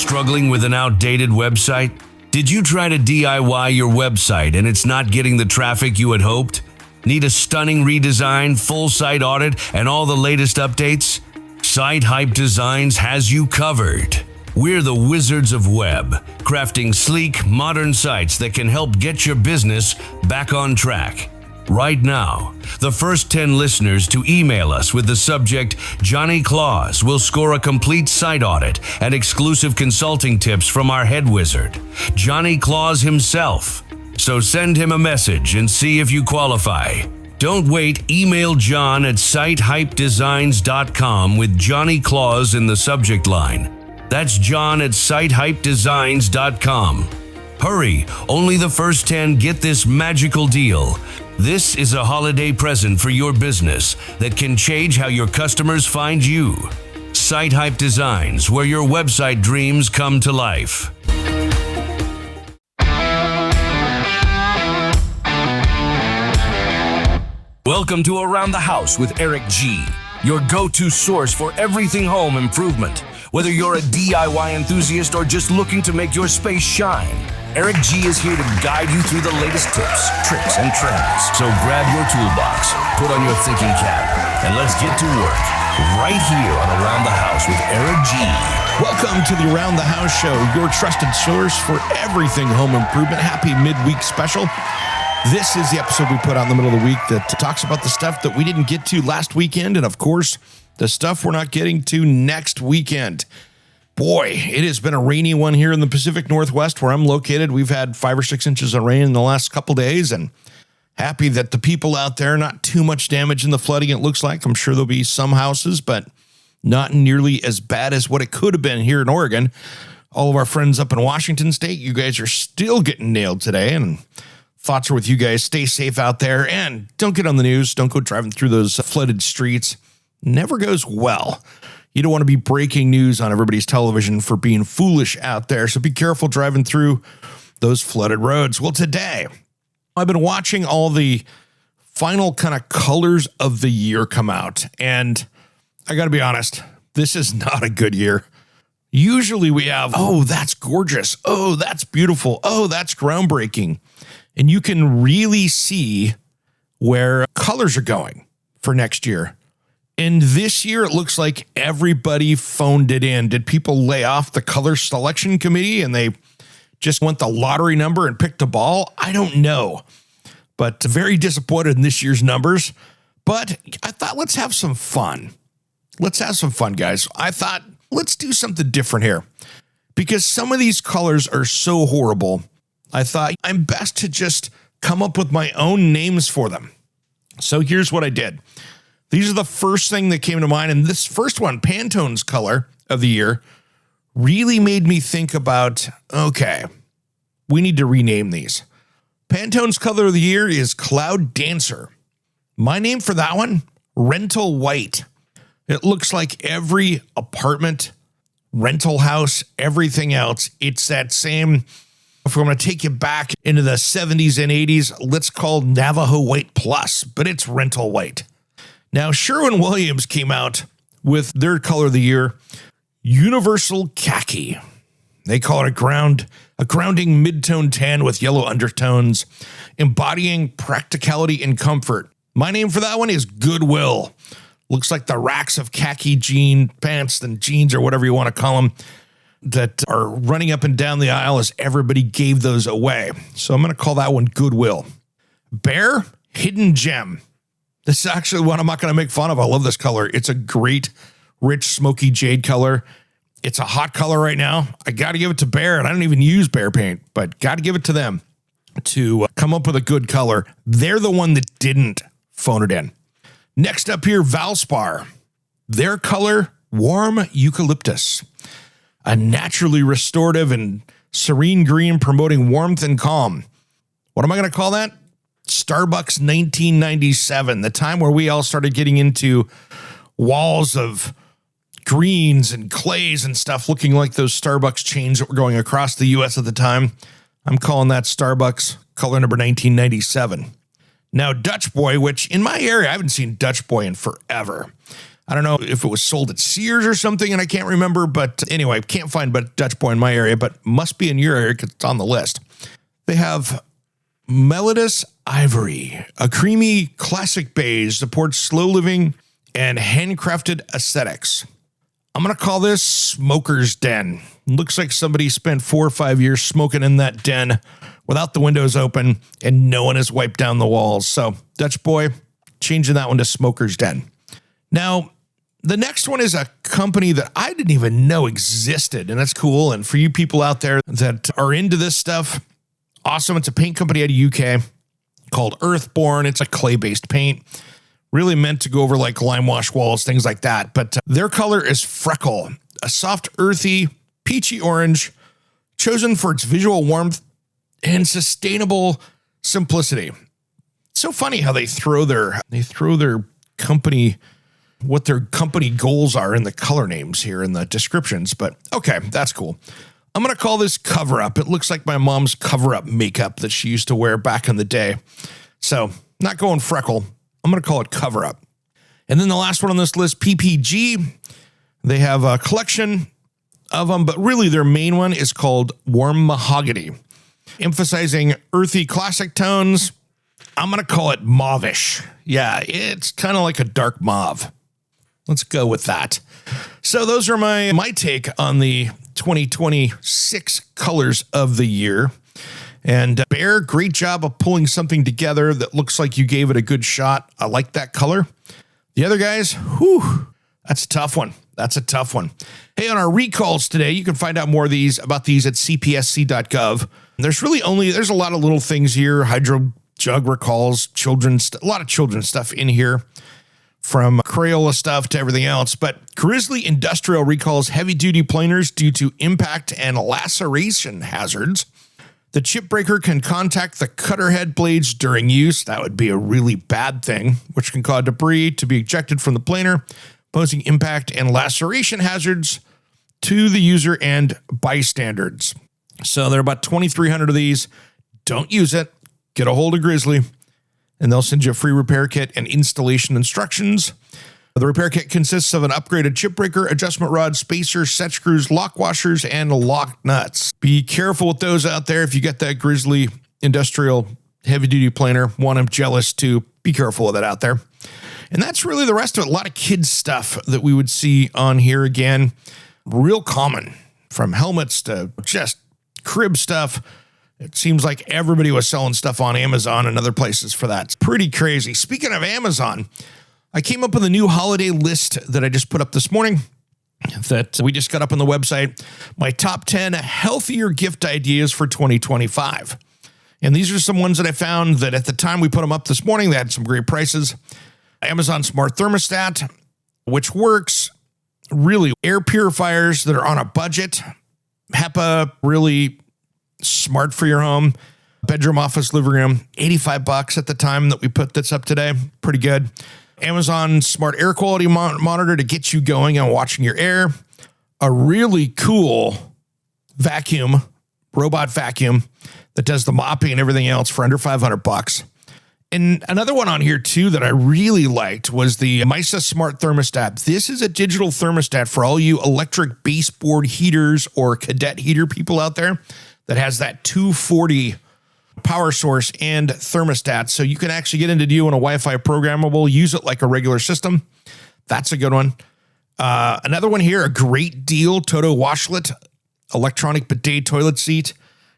Struggling with an outdated website? Did you try to DIY your website and it's not getting the traffic you had hoped? Need a stunning redesign, full site audit, and all the latest updates? Site Hype Designs has you covered. We're the wizards of web, crafting sleek, modern sites that can help get your business back on track. Right now, the first 10 listeners to email us with the subject Johnny Claus will score a complete site audit and exclusive consulting tips from our head wizard, Johnny Claus himself. So send him a message and see if you qualify. Don't wait, email John at sitehypedesigns.com with Johnny Claus in the subject line. That's John at sitehypedesigns.com. Hurry, only the first 10 get this magical deal. This is a holiday present for your business that can change how your customers find you. Site Hype Designs, where your website dreams come to life. Welcome to Around the House with Eric G., your go-to source for everything home improvement. Whether you're a DIY enthusiast or just looking to make your space shine, Eric G is here to guide you through the latest tips, tricks, and trends. So grab your toolbox, put on your thinking cap, and let's get to work right here on Around the House with Eric G. Welcome to the Around the House Show, your trusted source for everything home improvement. Happy midweek special. This is the episode we put out in the middle of the week that talks about the stuff that we didn't get to last weekend, and of course, the stuff we're not getting to next weekend. Boy, it has been a rainy one here in the Pacific Northwest where I'm located. We've had 5 or 6 inches of rain in the last couple days, and happy that the people out there, not too much damage in the flooding, it looks like. I'm sure there'll be some houses, but not nearly as bad as what it could have been here in Oregon. All of our friends up in Washington State, you guys are still getting nailed today, and thoughts are with you guys. Stay safe out there, and don't get on the news. Don't go driving through those flooded streets. Never goes well. You don't want to be breaking news on everybody's television for being foolish out there, so be careful driving through those flooded roads. Well, today, I've been watching all the final kind of colors of the year come out, and I got to be honest, this is not a good year. Usually we have, oh, that's gorgeous. Oh, that's beautiful. Oh, that's groundbreaking. And you can really see where colors are going for next year. And this year, it looks like everybody phoned it in. Did people lay off the color selection committee and they just went the lottery number and picked a ball? I don't know. But very disappointed in this year's numbers. But I thought, let's have some fun. Let's have some fun, guys. I thought, let's do something different here. Because some of these colors are so horrible, I thought I'm best to just come up with my own names for them. So here's what I did. These are the first thing that came to mind. And this first one, Pantone's color of the year, really made me think about, okay, we need to rename these. Pantone's color of the year is Cloud Dancer. My name for that one, Rental White. It looks like every apartment, rental house, everything else, it's that same, if we're going to take you back into the 70s and 80s, let's call Navajo White Plus, but it's Rental White. Now, Sherwin-Williams came out with their color of the year, Universal Khaki. They call it a grounding mid-tone tan with yellow undertones, embodying practicality and comfort. My name for that one is Goodwill. Looks like the racks of khaki jean pants and jeans or whatever you want to call them that are running up and down the aisle as everybody gave those away. So I'm going to call that one Goodwill. Bear Hidden Gem. This is actually one I'm not going to make fun of. I love this color. It's a great, rich, smoky jade color. It's a hot color right now. I got to give it to Bear, and I don't even use Bear paint, but got to give it to them to come up with a good color. They're the one that didn't phone it in. Next up here, Valspar. Their color, Warm Eucalyptus. A naturally restorative and serene green promoting warmth and calm. What am I going to call that? Starbucks 1997, the time where we all started getting into walls of greens and clays and stuff looking like those Starbucks chains that were going across the U.S. at the time. I'm calling that Starbucks color number 1997. Now, Dutch Boy, which in my area, I haven't seen Dutch Boy in forever. I don't know if it was sold at Sears or something, and I can't remember. But anyway, can't find but Dutch Boy in my area, but must be in your area because it's on the list. They have Melodus Ivory, a creamy classic beige, supports slow living and handcrafted aesthetics. I'm going to call this Smoker's Den. Looks like somebody spent 4 or 5 years smoking in that den without the windows open, and no one has wiped down the walls. So, Dutch Boy, changing that one to Smoker's Den. Now, the next one is a company that I didn't even know existed, and that's cool. And for you people out there that are into this stuff, awesome. It's a paint company out of UK called Earthborn. It's a clay-based paint, really meant to go over like lime wash walls, things like that. But their color is Freckle, a soft, earthy, peachy orange, chosen for its visual warmth and sustainable simplicity. It's so funny how they throw their company, what their company goals are in the color names here in the descriptions. But okay, that's cool. I'm going to call this Cover Up. It looks like my mom's Cover Up makeup that she used to wear back in the day. So not going Freckle. I'm going to call it Cover Up. And then the last one on this list, PPG. They have a collection of them, but really their main one is called Warm Mahogany, emphasizing earthy classic tones. I'm going to call it mauvish. Yeah, it's kind of like a dark mauve. Let's go with that. So those are my take on the 2026 colors of the year. And Bear, great job of pulling something together that looks like you gave it a good shot. I like that color. The other guys, that's a tough one. That's a tough one. Hey, on our recalls today, you can find out more of about these at cpsc.gov. There's a lot of little things here. Hydro jug recalls, a lot of children's stuff in here, from Crayola stuff to everything else. But Grizzly Industrial recalls heavy-duty planers due to impact and laceration hazards. The chip breaker can contact the cutter head blades during use. That would be a really bad thing, which can cause debris to be ejected from the planer, posing impact and laceration hazards to the user and bystanders. So there are about 2,300 of these. Don't use it. Get a hold of Grizzly, and they'll send you a free repair kit and installation instructions. The repair kit consists of an upgraded chip breaker, adjustment rod, spacer, set screws, lock washers, and lock nuts. Be careful with those out there. If you get that Grizzly Industrial heavy-duty planer, one, I'm jealous too. Be careful with it out there. And that's really the rest of it. A lot of kids stuff that we would see on here again. Real common, from helmets to just crib stuff. It seems like everybody was selling stuff on Amazon and other places for that. It's pretty crazy. Speaking of Amazon, I came up with a new holiday list that I just put up this morning that we just got up on the website. My top 10 healthier gift ideas for 2025. And these are some ones that I found that at the time we put them up this morning, they had some great prices. Amazon Smart Thermostat, which works. Really, air purifiers that are on a budget. HEPA, really smart for your home. Bedroom, office, living room, $85 at the time that we put this up today. Pretty good. Amazon Smart Air Quality Monitor to get you going and watching your air. A really cool vacuum, robot vacuum that does the mopping and everything else for under $500. And another one on here too that I really liked was the Mysa Smart Thermostat. This is a digital thermostat for all you electric baseboard heaters or cadet heater people out there that has that 240 power source and thermostat. So you can actually get into deal on a Wi-Fi programmable, use it like a regular system. That's a good one. Another one here, a great deal, Toto Washlet electronic bidet toilet seat.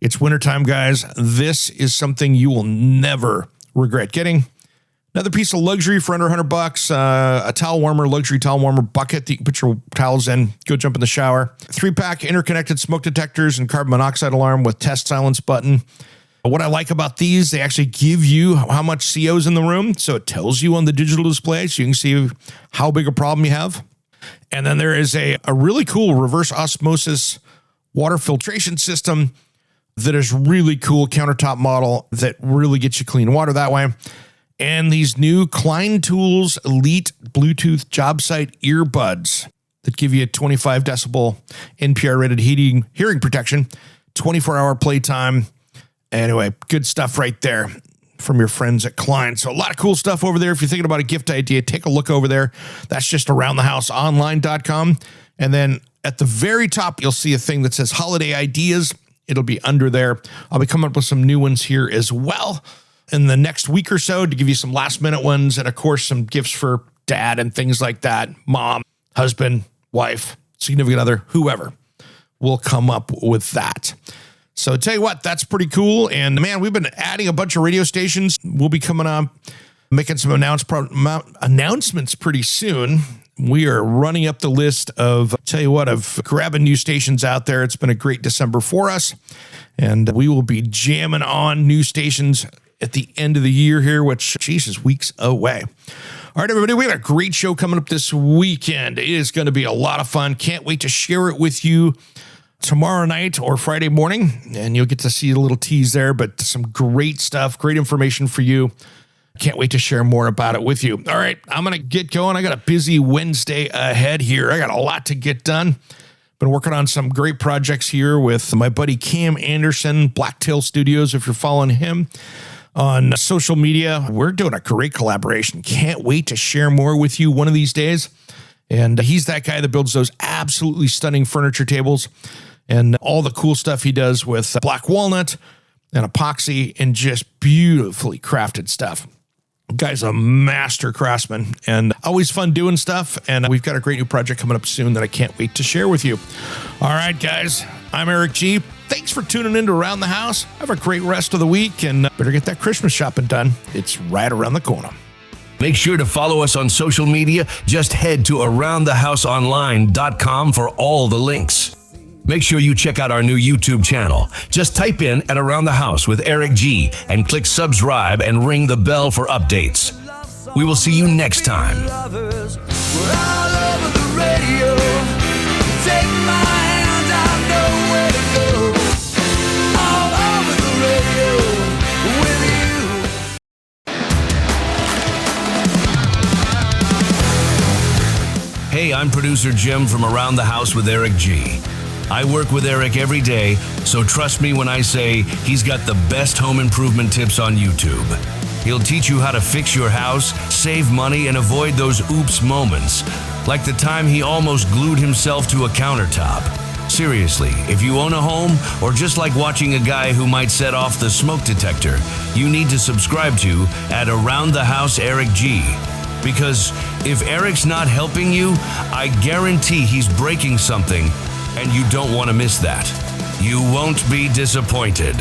It's wintertime, guys. This is something you will never regret getting. Another piece of luxury for under $100, a towel warmer, luxury towel warmer bucket that you can put your towels in, go jump in the shower. 3-pack interconnected smoke detectors and carbon monoxide alarm with test silence button. What I like about these, they actually give you how much CO is in the room. So it tells you on the digital display so you can see how big a problem you have. And then there is a really cool reverse osmosis water filtration system that is really cool, countertop model that really gets you clean water that way. And these new Klein Tools Elite Bluetooth job site earbuds that give you 25 decibel NPR rated hearing protection, 24-hour playtime. Anyway, good stuff right there. from your friends at Klein. So a lot of cool stuff over there. If you're thinking about a gift idea, take a look over there. That's just aroundthehouseonline.com. And then at the very top, you'll see a thing that says holiday ideas. It'll be under there. I'll be coming up with some new ones here as well in the next week or so to give you some last minute ones. And of course, some gifts for dad and things like that. Mom, husband, wife, significant other, whoever will come up with that. So tell you what, that's pretty cool. And man, we've been adding a bunch of radio stations. We'll be coming on, making some announcements pretty soon. We are running up the list of, tell you what, of grabbing new stations out there. It's been a great December for us. And we will be jamming on new stations at the end of the year here, which, geez, is weeks away. All right, everybody, we got a great show coming up this weekend. It is going to be a lot of fun. Can't wait to share it with you tomorrow night or Friday morning, and you'll get to see a little tease there, but some great stuff, great information for you. Can't wait to share more about it with you. All right, I'm going to get going. I got a busy Wednesday ahead here. I got a lot to get done. Been working on some great projects here with my buddy Cam Anderson, Blacktail Studios, if you're following him on social media. We're doing a great collaboration. Can't wait to share more with you one of these days. And he's that guy that builds those absolutely stunning furniture tables and all the cool stuff he does with black walnut and epoxy and just beautifully crafted stuff. Guy's a master craftsman and always fun doing stuff. And we've got a great new project coming up soon that I can't wait to share with you. All right, guys, I'm Eric G. Thanks for tuning in to Around the House. Have a great rest of the week and better get that Christmas shopping done. It's right around the corner. Make sure to follow us on social media. Just head to aroundthehouseonline.com for all the links. Make sure you check out our new YouTube channel. Just type in at Around the House with Eric G and click subscribe and ring the bell for updates. We will see you next time. We're all over the radio. Take my hand, I know where to go. All over the radio with you. Hey, I'm producer Jim from Around the House with Eric G. I work with Eric every day, so trust me when I say he's got the best home improvement tips on YouTube. He'll teach you how to fix your house, save money, and avoid those oops moments, like the time he almost glued himself to a countertop. Seriously, if you own a home or just like watching a guy who might set off the smoke detector, you need to subscribe to at Around the House Eric G. Because if Eric's not helping you, I guarantee he's breaking something, and you don't want to miss that. You won't be disappointed.